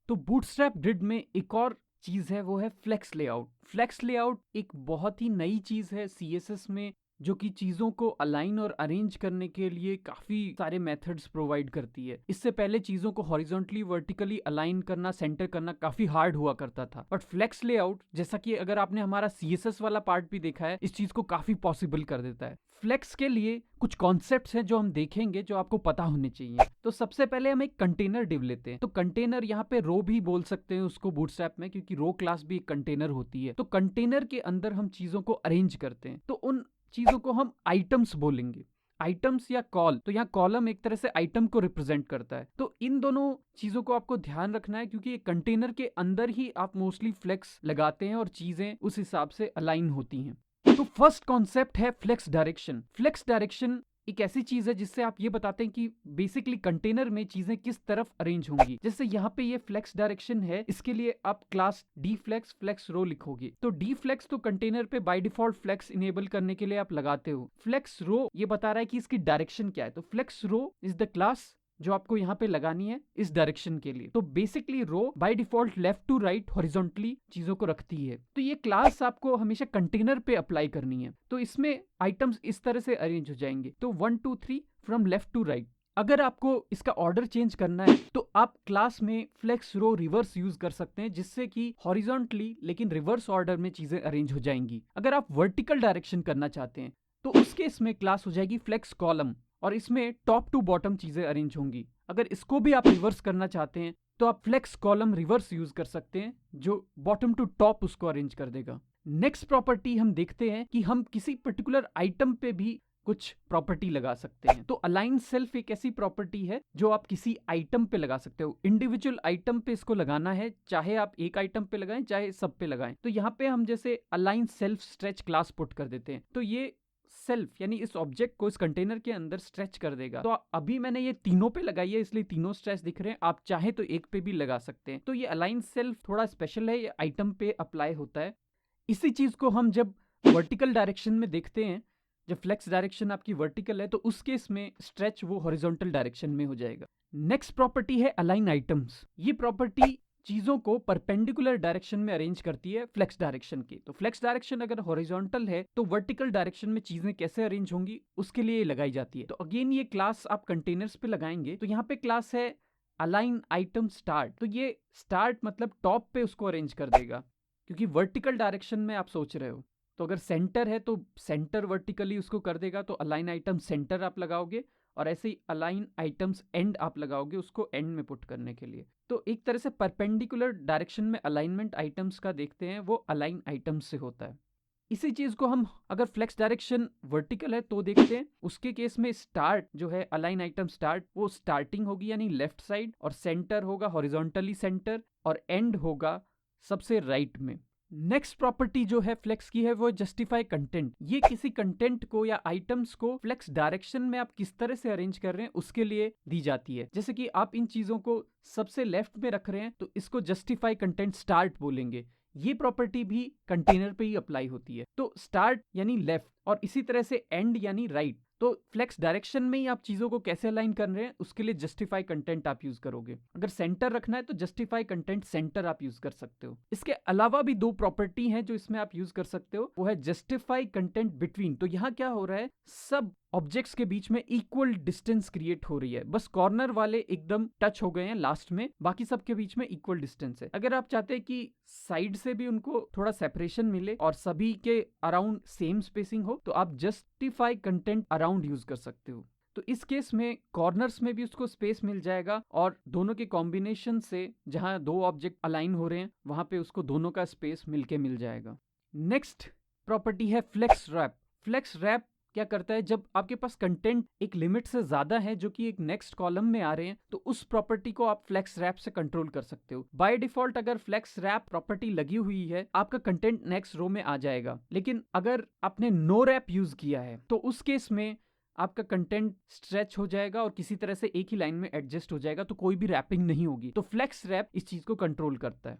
तो bootstrap grid में एक और चीज है, वो है फ्लेक्स लेआउट। फ्लेक्स लेआउट एक बहुत ही नई चीज है CSS में, जो कि चीजों को अलाइन और अरेंज करने के लिए काफी सारे मेथड्स प्रोवाइड करती है। इससे पहले चीजों को हॉरिजॉन्टली वर्टिकली अलाइन करना, सेंटर करना काफी हार्ड हुआ करता था, बट फ्लेक्स लेआउट, जैसा कि अगर आपने हमारा CSS वाला पार्ट भी देखा है, इस चीज को काफी पॉसिबल कर देता है। फ्लेक्स के लिए कुछ कॉन्सेप्ट्स हैं जो हम देखेंगे, जो आपको पता होने चाहिए। तो सबसे पहले हम एक कंटेनर डिव लेते हैं। तो कंटेनर, यहाँ पे रो भी बोल सकते हैं उसको बूटस्ट्रैप में, क्योंकि रो क्लास भी एक कंटेनर होती है। तो कंटेनर के अंदर हम चीजों को अरेंज करते हैं, तो उन चीजों को हम आइटम्स बोलेंगे। आइटम्स या कॉल, तो यहाँ कॉलम एक तरह से आइटम को रिप्रेजेंट करता है। तो इन दोनों चीजों को आपको ध्यान रखना है, क्योंकि एक कंटेनर के अंदर ही आप मोस्टली फ्लेक्स लगाते हैं और चीजें उस हिसाब से अलाइन होती हैं। तो फर्स्ट कॉन्सेप्ट है फ्लेक्स डायरेक्शन। फ्लेक्स डायरेक्शन एक ऐसी चीज है जिससे आप ये बताते हैं कि बेसिकली कंटेनर में चीजें किस तरफ अरेंज होंगी। जैसे यहाँ पे ये फ्लेक्स डायरेक्शन है, इसके लिए आप क्लास डी फ्लेक्स फ्लेक्स रो लिखोगे। तो डी फ्लेक्स तो कंटेनर पे बाय डिफॉल्ट फ्लेक्स इनेबल करने के लिए आप लगाते हो। फ्लेक्स रो ये बता रहा है कि इसकी डायरेक्शन क्या है। तो flex row is the class जो आपको यहाँ पे लगानी है इस डायरेक्शन के लिए। तो basically row by default left to right horizontally चीजों को रखती है। तो ये क्लास आपको हमेशा कंटेनर पे अप्लाई करनी है। तो इसमें आइटम्स इस तरह से अरेंज हो जाएंगे, तो 1 2 3 फ्रॉम लेफ्ट टू राइट। अगर आपको इसका ऑर्डर चेंज करना है तो आप क्लास में फ्लेक्स रो रिवर्स यूज कर सकते हैं, जिससे कि हॉरिजॉन्टली लेकिन रिवर्स ऑर्डर में चीजें अरेंज हो जाएंगी। अगर आप वर्टिकल डायरेक्शन करना चाहते हैं तो उस केस में क्लास हो जाएगी फ्लेक्स कॉलम, और इसमें टॉप टू बॉटम चीजें अरेंज होंगी। अगर इसको भी आप रिवर्स करना चाहते हैं तो आप फ्लेक्स कॉलम रिवर्स यूज कर सकते हैं, जो बॉटम टू टॉप उसको अरेंज कर देगा। नेक्स्ट प्रॉपर्टी हम देखते हैं कि हम किसी पर्टिकुलर आइटम पे भी कुछ प्रॉपर्टी लगा सकते हैं। तो अलाइन सेल्फ एक ऐसी प्रॉपर्टी है जो आप किसी आइटम पे लगा सकते हो। इंडिविजुअल आइटम पे इसको लगाना है, चाहे आप एक आइटम पे लगाएं चाहे सब पे लगाएं। तो यहाँ पे हम जैसे align self stretch class put कर देते हैं, तो ये सेल्फ यानी इस ऑब्जेक्ट को इस कंटेनर के अंदर स्ट्रेच कर देगा। तो अभी मैंने ये तीनों पे लगाई है, इसलिए तीनों स्ट्रेच दिख रहे हैं। आप चाहे तो एक पे भी लगा सकते हैं। तो ये अलाइन सेल्फ थोड़ा स्पेशल है, ये आइटम पे अप्लाई होता है। इसी चीज को हम जब वर्टिकल डायरेक्शन में देखते हैं, जब फ्लेक्स डायरेक्शन आपकी वर्टिकल है तो उस केस में स्ट्रेच वो हॉरिजॉन्टल डायरेक्शन में हो जाएगा। नेक्स्ट प्रॉपर्टी है अलाइन आइटम्स। ये प्रॉपर्टी चीजों को परपेंडिकुलर डायरेक्शन में अरेंज करती है फ्लेक्स डायरेक्शन की। तो फ्लेक्स डायरेक्शन अगर हॉरिजॉन्टल है तो वर्टिकल डायरेक्शन में चीजें कैसे अरेंज होंगी उसके लिए लगाई जाती है। तो अगेन ये क्लास आप कंटेनर्स पे लगाएंगे, तो यहाँ पे क्लास है अलाइन आइटम स्टार्ट। तो ये स्टार्ट मतलब टॉप पे उसको अरेंज कर देगा, क्योंकि वर्टिकल डायरेक्शन में आप सोच रहे हो। तो अगर सेंटर है तो सेंटर वर्टिकली उसको कर देगा, तो अलाइन आइटम सेंटर आप लगाओगे, और ऐसे ही अलाइन आइटम्स एंड आप लगाओगे उसको एंड में पुट करने के लिए। तो एक तरह से परपेंडिकुलर डायरेक्शन में अलाइनमेंट आइटम्स का देखते हैं, वो अलाइन आइटम्स से होता है। इसी चीज को हम अगर फ्लेक्स डायरेक्शन वर्टिकल है तो देखते हैं। उसके केस में स्टार्ट जो है अलाइन आइटम स्टार्ट, वो स्टार्टिंग होगी यानी लेफ्ट साइड, और सेंटर होगा हॉरिजॉन्टली सेंटर, और एंड होगा सबसे राइट में। नेक्स्ट प्रॉपर्टी जो है फ्लेक्स की है वो जस्टिफाई कंटेंट। ये किसी कंटेंट को या आइटम्स को फ्लेक्स डायरेक्शन में आप किस तरह से अरेंज कर रहे हैं उसके लिए दी जाती है। जैसे कि आप इन चीजों को सबसे लेफ्ट में रख रहे हैं तो इसको जस्टिफाई कंटेंट स्टार्ट बोलेंगे। ये प्रॉपर्टी भी कंटेनर पे ही अप्लाई होती है। तो स्टार्ट यानी लेफ्ट, और इसी तरह से एंड यानी राइट। तो फ्लेक्स डायरेक्शन में ही आप चीजों को कैसे अलाइन कर रहे हैं उसके लिए जस्टिफाई कंटेंट आप यूज करोगे। अगर सेंटर रखना है तो जस्टिफाई कंटेंट सेंटर आप यूज कर सकते हो। इसके अलावा भी दो प्रॉपर्टी हैं जो इसमें आप यूज कर सकते हो, वो है जस्टिफाई कंटेंट बिटवीन। तो यहाँ क्या हो रहा है, सब ऑब्जेक्ट्स के बीच में इक्वल डिस्टेंस क्रिएट हो रही है, बस कॉर्नर वाले एकदम टच हो गए हैं लास्ट में, बाकी सबके बीच में इक्वल डिस्टेंस है। अगर आप चाहते हैं कि साइड से भी उनको थोड़ा सेपरेशन मिले और सभी के अराउंड सेम स्पेसिंग हो, तो आप जस्टिफाई कंटेंट अराउंड यूज कर सकते हो। तो इस केस में कॉर्नर्स में भी उसको स्पेस मिल जाएगा, और दोनों के कॉम्बिनेशन से जहां दो ऑब्जेक्ट अलाइन हो रहे हैं वहां पे उसको दोनों का स्पेस मिलके मिल जाएगा। नेक्स्ट प्रॉपर्टी है फ्लेक्स रैप। फ्लेक्स रैप क्या करता है, जब आपके पास कंटेंट एक लिमिट से ज्यादा है जो कि एक नेक्स्ट कॉलम में आ रहे हैं, तो उस प्रॉपर्टी को आप फ्लेक्स रैप से कंट्रोल कर सकते हो। बाय डिफॉल्ट अगर फ्लेक्स रैप प्रॉपर्टी लगी हुई है आपका कंटेंट नेक्स्ट रो में आ जाएगा, लेकिन अगर आपने नो रैप यूज किया है तो उस केस में आपका कंटेंट स्ट्रेच हो जाएगा और किसी तरह से एक ही लाइन में एडजस्ट हो जाएगा, तो कोई भी रैपिंग नहीं होगी। तो फ्लेक्स रैप इस चीज को कंट्रोल करता है।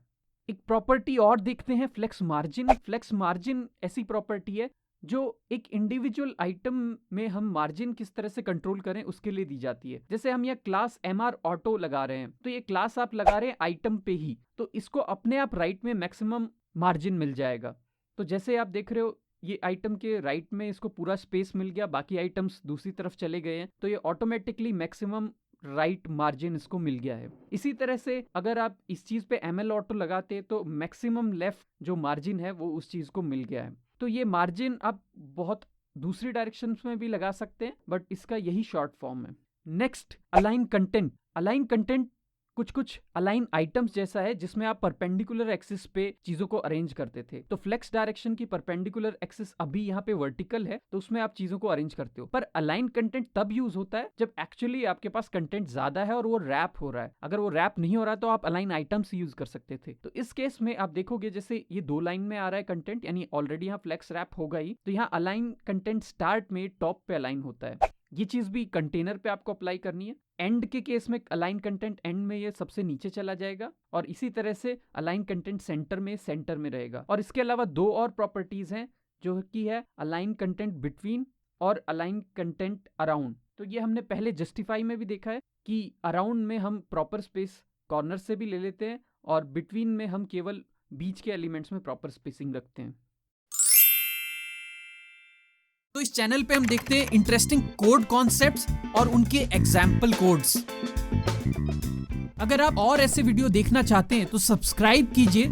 एक प्रॉपर्टी और देखते हैं फ्लेक्स मार्जिन। फ्लेक्स मार्जिन ऐसी प्रॉपर्टी है जो एक इंडिविजुअल आइटम में हम मार्जिन किस तरह से कंट्रोल करें उसके लिए दी जाती है। जैसे हम ये क्लास MR ऑटो लगा रहे हैं, तो ये क्लास आप लगा रहे हैं आइटम पे ही, तो इसको अपने आप राइट में मैक्सिमम मार्जिन मिल जाएगा। तो जैसे आप देख रहे हो ये आइटम के राइट में इसको पूरा स्पेस मिल गया, बाकी आइटम्स दूसरी तरफ चले गए हैं, तो ये ऑटोमेटिकली मैक्सिमम राइट मार्जिन इसको मिल गया है। इसी तरह से अगर आप इस चीज पे ML ऑटो लगाते तो मैक्सिमम लेफ्ट जो मार्जिन है वो उस चीज को मिल गया है। तो ये मार्जिन आप बहुत दूसरी डायरेक्शंस में भी लगा सकते हैं, बट इसका यही शॉर्ट फॉर्म है। Next, align content. Align content कुछ अलाइन आइटम्स जैसा है जिसमें आप परपेंडिकुलर एक्सिस पे चीजों को अरेंज करते थे। तो फ्लेक्स डायरेक्शन की परपेंडिकुलर एक्सिस अभी यहाँ पे वर्टिकल है, तो उसमें आप चीजों को अरेंज करते हो। पर अलाइन कंटेंट तब यूज होता है जब एक्चुअली आपके पास कंटेंट ज्यादा है और वो रैप हो रहा है। अगर वो रैप नहीं हो रहा है तो आप अलाइन आइटम्स यूज कर सकते थे। तो इस केस में आप देखोगे जैसे ये 2 लाइन में आ रहा है कंटेंट, यानी ऑलरेडी यहाँ फ्लेक्स रैप होगा ही, तो यहाँ अलाइन कंटेंट स्टार्ट में टॉप पे अलाइन होता है। ये चीज भी कंटेनर पे आपको अप्लाई करनी है। एंड के केस में अलाइन कंटेंट एंड में ये सबसे नीचे चला जाएगा, और इसी तरह से अलाइन कंटेंट सेंटर में रहेगा। और इसके अलावा 2 और प्रॉपर्टीज हैं जो कि है अलाइन कंटेंट बिटवीन और अलाइन कंटेंट अराउंड। तो ये हमने पहले जस्टिफाई में भी देखा है कि अराउंड में हम प्रॉपर स्पेस कॉर्नर से भी ले लेते हैं, और बिटवीन में हम केवल बीच के एलिमेंट्स में प्रॉपर स्पेसिंग रखते हैं। तो इस चैनल पे हम देखते हैं इंटरेस्टिंग कोड कॉन्सेप्ट्स और उनके एग्जाम्पल कोड्स। अगर आप और ऐसे वीडियो देखना चाहते हैं तो सब्सक्राइब कीजिए